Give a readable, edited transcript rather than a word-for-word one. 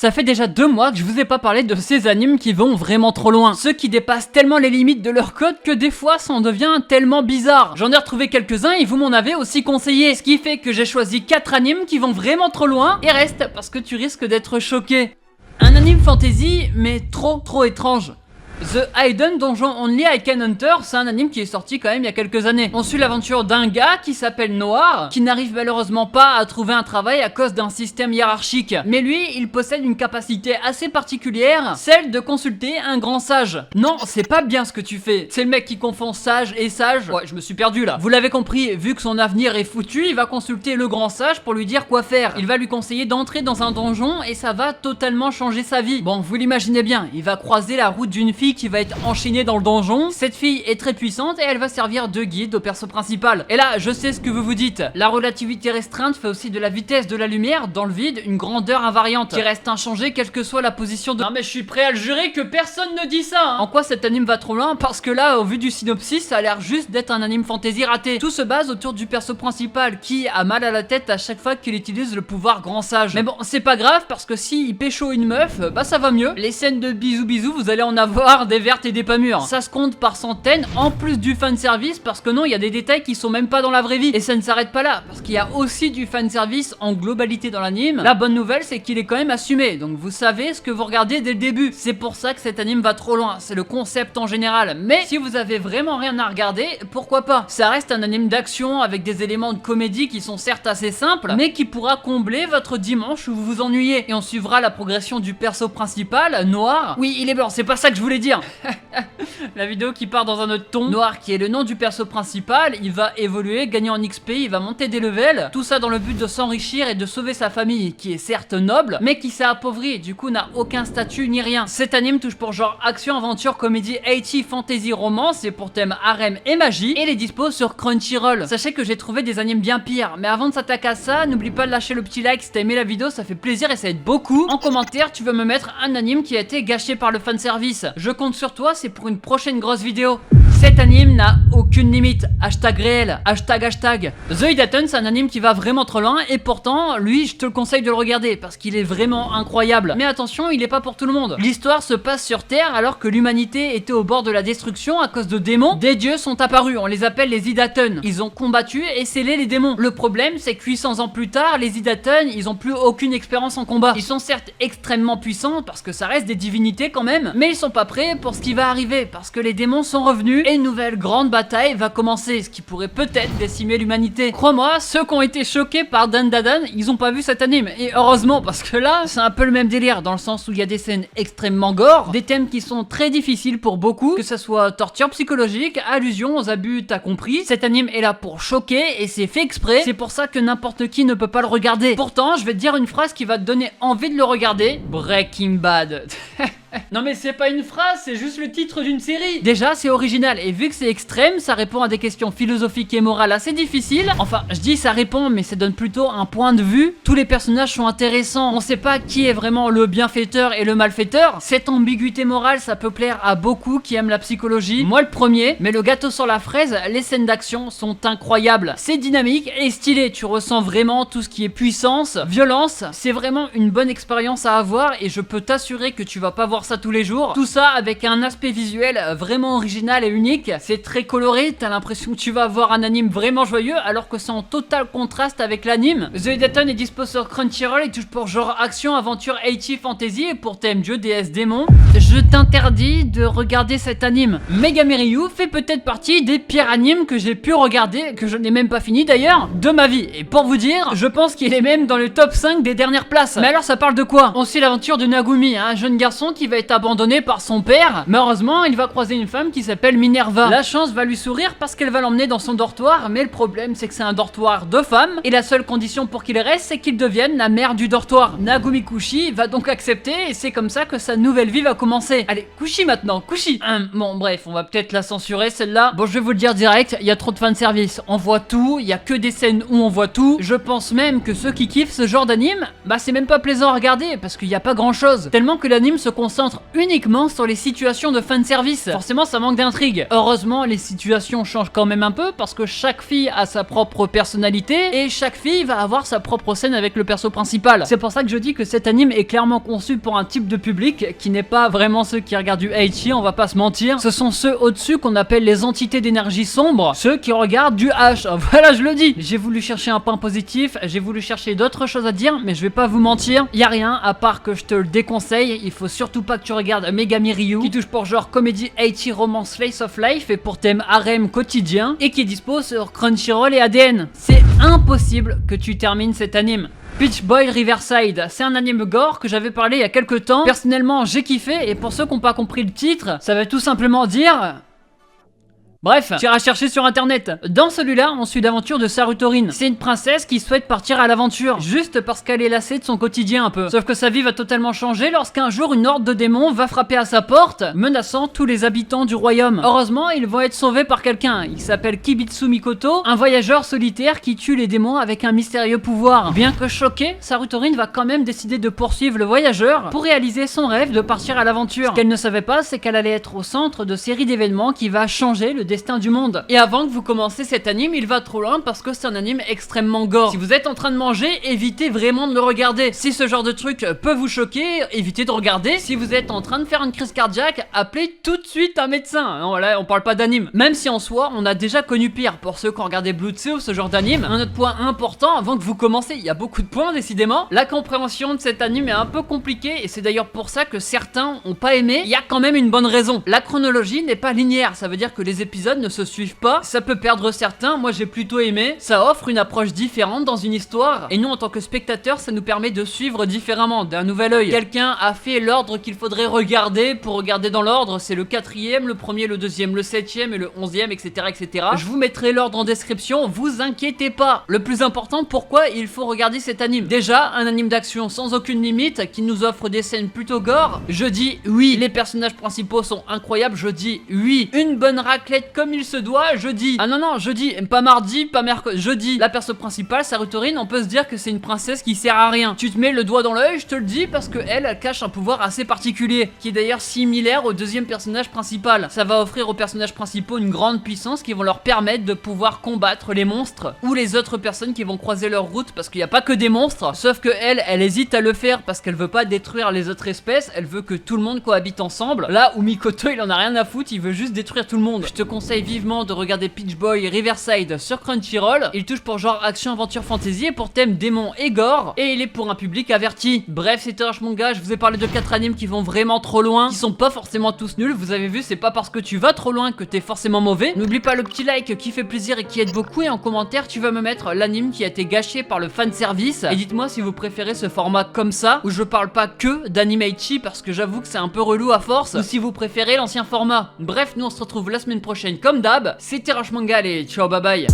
Ça fait déjà 2 mois que je vous ai pas parlé de ces animes qui vont vraiment trop loin. Ceux qui dépassent tellement les limites de leur code que des fois ça en devient tellement bizarre. J'en ai retrouvé quelques-uns et vous m'en avez aussi conseillé. Ce qui fait que j'ai choisi 4 animes qui vont vraiment trop loin. Et reste parce que tu risques d'être choqué. Un anime fantasy mais trop étrange. The Hidden Donjon Only Icon Hunter, c'est un anime qui est sorti quand même il y a quelques années. On suit l'aventure d'un gars qui s'appelle Noir, qui n'arrive malheureusement pas à trouver un travail à cause d'un système hiérarchique. Mais lui, il possède une capacité assez particulière, celle de consulter un grand sage. Non, c'est pas bien ce que tu fais. C'est le mec qui confond sage et sage. Ouais, je me suis perdu là. Vous l'avez compris, vu que son avenir est foutu, il va consulter le grand sage pour lui dire quoi faire. Il va lui conseiller d'entrer dans un donjon et ça va totalement changer sa vie. Bon, vous l'imaginez bien, il va croiser la route d'une fille qui va être enchaînée dans le donjon. Cette fille est très puissante et elle va servir de guide au perso principal. Et là, je sais ce que vous vous dites. La relativité restreinte fait aussi de la vitesse de la lumière dans le vide une grandeur invariante qui reste inchangée quelle que soit la position de... Non mais je suis prêt à le jurer que personne ne dit ça hein. En quoi cet anime va trop loin? Parce que là, au vu du synopsis, ça a l'air juste d'être un anime fantasy raté. Tout se base autour du perso principal qui a mal à la tête à chaque fois qu'il utilise le pouvoir grand sage. Mais bon, c'est pas grave parce que si il pécho une meuf, bah ça va mieux. Les scènes de bisous, vous allez en avoir des vertes et des pas mûres. Ça se compte par centaines, en plus du fanservice, parce que non, il y a des détails qui sont même pas dans la vraie vie. Et ça ne s'arrête pas là, parce qu'il y a aussi du fanservice en globalité dans l'anime. La bonne nouvelle, c'est qu'il est quand même assumé, donc vous savez ce que vous regardez dès le début. C'est pour ça que cet anime va trop loin, c'est le concept en général. Mais si vous avez vraiment rien à regarder, pourquoi pas? Ça reste un anime d'action avec des éléments de comédie qui sont certes assez simples, mais qui pourra combler votre dimanche où vous vous ennuyez. Et on suivra la progression du perso principal, Noir. Oui, il est blanc, c'est pas ça que je voulais dire. La vidéo qui part dans un autre ton. Noir qui est le nom du perso principal, il va évoluer, gagner en XP, il va monter des levels, tout ça dans le but de s'enrichir et de sauver sa famille, qui est certes noble, mais qui s'est appauvrie et du coup n'a aucun statut ni rien. Cet anime touche pour genre action, aventure, comédie, 80, fantasy, romance et pour thème harem et magie, et les dispose sur Crunchyroll. Sachez que j'ai trouvé des animes bien pires, mais avant de s'attaquer à ça, n'oublie pas de lâcher le petit like si t'as aimé la vidéo, ça fait plaisir et ça aide beaucoup. En commentaire, tu veux me mettre un anime qui a été gâché par le fanservice. Je compte sur toi, c'est pour une prochaine grosse vidéo. Cet anime n'a aucune limite, hashtag réel, hashtag. The Hidden, c'est un anime qui va vraiment trop loin et pourtant, lui, je te le conseille de le regarder parce qu'il est vraiment incroyable. Mais attention, il est pas pour tout le monde. L'histoire se passe sur Terre alors que l'humanité était au bord de la destruction à cause de démons. Des dieux sont apparus, on les appelle les Hidden. Ils ont combattu et scellé les démons. Le problème, c'est que 800 ans plus tard, les Hidden, ils ont plus aucune expérience en combat. Ils sont certes extrêmement puissants parce que ça reste des divinités quand même, mais ils sont pas prêts pour ce qui va arriver parce que les démons sont revenus et une nouvelle grande bataille va commencer, ce qui pourrait peut-être décimer l'humanité. Crois-moi, ceux qui ont été choqués par Dandadan, ils ont pas vu cet anime. Et heureusement, parce que là, c'est un peu le même délire, dans le sens où il y a des scènes extrêmement gore, des thèmes qui sont très difficiles pour beaucoup, que ce soit torture psychologique, allusion aux abus, t'as compris. Cet anime est là pour choquer et c'est fait exprès. C'est pour ça que n'importe qui ne peut pas le regarder. Pourtant, je vais te dire une phrase qui va te donner envie de le regarder. Breaking Bad. Non mais c'est pas une phrase, c'est juste le titre d'une série. Déjà c'est original et vu que c'est extrême, ça répond à des questions philosophiques et morales assez difficiles. Enfin je dis ça répond mais ça donne plutôt un point de vue. Tous les personnages sont intéressants, on sait pas qui est vraiment le bienfaiteur et le malfaiteur. Cette ambiguïté morale ça peut plaire à beaucoup qui aiment la psychologie. Moi le premier, mais le gâteau sur la fraise, les scènes d'action sont incroyables. C'est dynamique et stylé, tu ressens vraiment tout ce qui est puissance, violence. C'est vraiment une bonne expérience à avoir et je peux t'assurer que tu vas pas voir ça tous les jours. Tout ça avec un aspect visuel vraiment original et unique. C'est très coloré, t'as l'impression que tu vas voir un anime vraiment joyeux alors que c'est en total contraste avec l'anime. The Hidden est dispo sur Crunchyroll et touche pour genre action, aventure, 80, fantasy et pour thème dieu, déesse, démon. Je t'interdis de regarder cet anime. Megami Ryu fait peut-être partie des pires animes que j'ai pu regarder, que je n'ai même pas fini d'ailleurs, de ma vie. Et pour vous dire, je pense qu'il est même dans le top 5 des dernières places. Mais alors ça parle de quoi? On suit l'aventure de Nagumi, un jeune garçon qui va être abandonné par son père. Mais heureusement, il va croiser une femme qui s'appelle Minerva. La chance va lui sourire parce qu'elle va l'emmener dans son dortoir, mais le problème c'est que c'est un dortoir de femmes et la seule condition pour qu'il reste c'est qu'il devienne la mère du dortoir. Nagumi Kushi va donc accepter et c'est comme ça que sa nouvelle vie va commencer. commencer. Allez, couchi maintenant, couchi. Bon bref, on va peut-être la censurer celle-là. Bon, je vais vous le dire direct, il y a trop de fanservice. On voit tout, il y a que des scènes où on voit tout. Je pense même que ceux qui kiffent ce genre d'anime, bah c'est même pas plaisant à regarder parce qu'il y a pas grand chose. Tellement que l'anime se concentre uniquement sur les situations de fanservice. Forcément ça manque d'intrigue. Heureusement les situations changent quand même un peu parce que chaque fille a sa propre personnalité et chaque fille va avoir sa propre scène avec le perso principal. C'est pour ça que je dis que cet anime est clairement conçu pour un type de public qui n'est pas vraiment ceux qui regardent du Aichi, on va pas se mentir. Ce sont ceux au-dessus qu'on appelle les entités d'énergie sombre, ceux qui regardent du H. Voilà, je le dis. J'ai voulu chercher un point positif, j'ai voulu chercher d'autres choses à dire, mais je vais pas vous mentir, y a rien à part que je te le déconseille. Il faut surtout pas que tu regardes Megami Ryu, qui touche pour genre comédie Aichi romance slice of life et pour thème harem quotidien et qui est dispo sur Crunchyroll et ADN. C'est impossible que tu termines cet anime. Peach Boy Riverside, c'est un anime gore que j'avais parlé il y a quelques temps. Personnellement, j'ai kiffé et pour ceux qui n'ont pas compris le titre, ça veut tout simplement dire... Bref, tu iras chercher sur internet. Dans celui-là, on suit l'aventure de Sarutorin. C'est une princesse qui souhaite partir à l'aventure, juste parce qu'elle est lassée de son quotidien un peu. Sauf que sa vie va totalement changer lorsqu'un jour une horde de démons va frapper à sa porte, menaçant tous les habitants du royaume. Heureusement, ils vont être sauvés par quelqu'un. Il s'appelle Kibitsu Mikoto, un voyageur solitaire qui tue les démons avec un mystérieux pouvoir. Bien que choqué, Sarutorin va quand même décider de poursuivre le voyageur pour réaliser son rêve de partir à l'aventure. Ce qu'elle ne savait pas, c'est qu'elle allait être au centre de séries d'événements qui va changer le destin du monde. Et avant que vous commenciez cet anime, il va trop loin parce que c'est un anime extrêmement gore. Si vous êtes en train de manger, évitez vraiment de le regarder. Si ce genre de truc peut vous choquer, évitez de regarder. Si vous êtes en train de faire une crise cardiaque, appelez tout de suite un médecin. Non, là, on parle pas d'anime. Même si en soi, on a déjà connu pire pour ceux qui ont regardé Blood Sea ou ce genre d'anime. Un autre point important avant que vous commencez, il y a beaucoup de points décidément. La compréhension de cet anime est un peu compliquée et c'est d'ailleurs pour ça que certains ont pas aimé. Il y a quand même une bonne raison. La chronologie n'est pas linéaire, ça veut dire que les épisodes ne se suivent pas, ça peut perdre certains. Moi j'ai plutôt aimé, ça offre une approche différente dans une histoire et nous en tant que spectateurs ça nous permet de suivre différemment, d'un nouvel œil. Quelqu'un a fait l'ordre qu'il faudrait regarder pour regarder dans l'ordre, c'est le 4ème, le 1er, le 2ème, le 7ème et le 11ème, etc., etc. Je vous mettrai l'ordre en description, vous inquiétez pas. Le plus important, pourquoi il faut regarder cet anime? Déjà, un anime d'action sans aucune limite qui nous offre des scènes plutôt gore. Je dis oui, les personnages principaux sont incroyables, je dis oui, une bonne raclette comme il se doit, jeudi. Ah non, jeudi, pas mardi, pas mercredi, jeudi. La perso principale, Sarutorin, on peut se dire que c'est une princesse qui sert à rien. Tu te mets le doigt dans l'œil, je te le dis, parce que elle cache un pouvoir assez particulier, qui est d'ailleurs similaire au deuxième personnage principal. Ça va offrir aux personnages principaux une grande puissance qui vont leur permettre de pouvoir combattre les monstres, ou les autres personnes qui vont croiser leur route, parce qu'il n'y a pas que des monstres, sauf que elle hésite à le faire parce qu'elle veut pas détruire les autres espèces, elle veut que tout le monde cohabite ensemble. Là où Mikoto, il en a rien à foutre, il veut juste détruire tout le monde. Je te conseille vivement de regarder Peach Boy Riverside sur Crunchyroll. Il touche pour genre action, aventure, fantasy et pour thème démon et gore, et il est pour un public averti. Bref, c'était Rush Manga, je vous ai parlé de 4 animes qui vont vraiment trop loin, qui sont pas forcément tous nuls. Vous avez vu, c'est pas parce que tu vas trop loin que t'es forcément mauvais. N'oublie pas le petit like qui fait plaisir et qui aide beaucoup, et en commentaire tu vas me mettre l'anime qui a été gâché par le fanservice, et dites-moi si vous préférez ce format comme ça où je parle pas que d'anime Aichi parce que j'avoue que c'est un peu relou à force, ou si vous préférez l'ancien format. Bref, nous on se retrouve la semaine prochaine comme d'hab. C'était Rush Manga, allez, ciao, bye bye.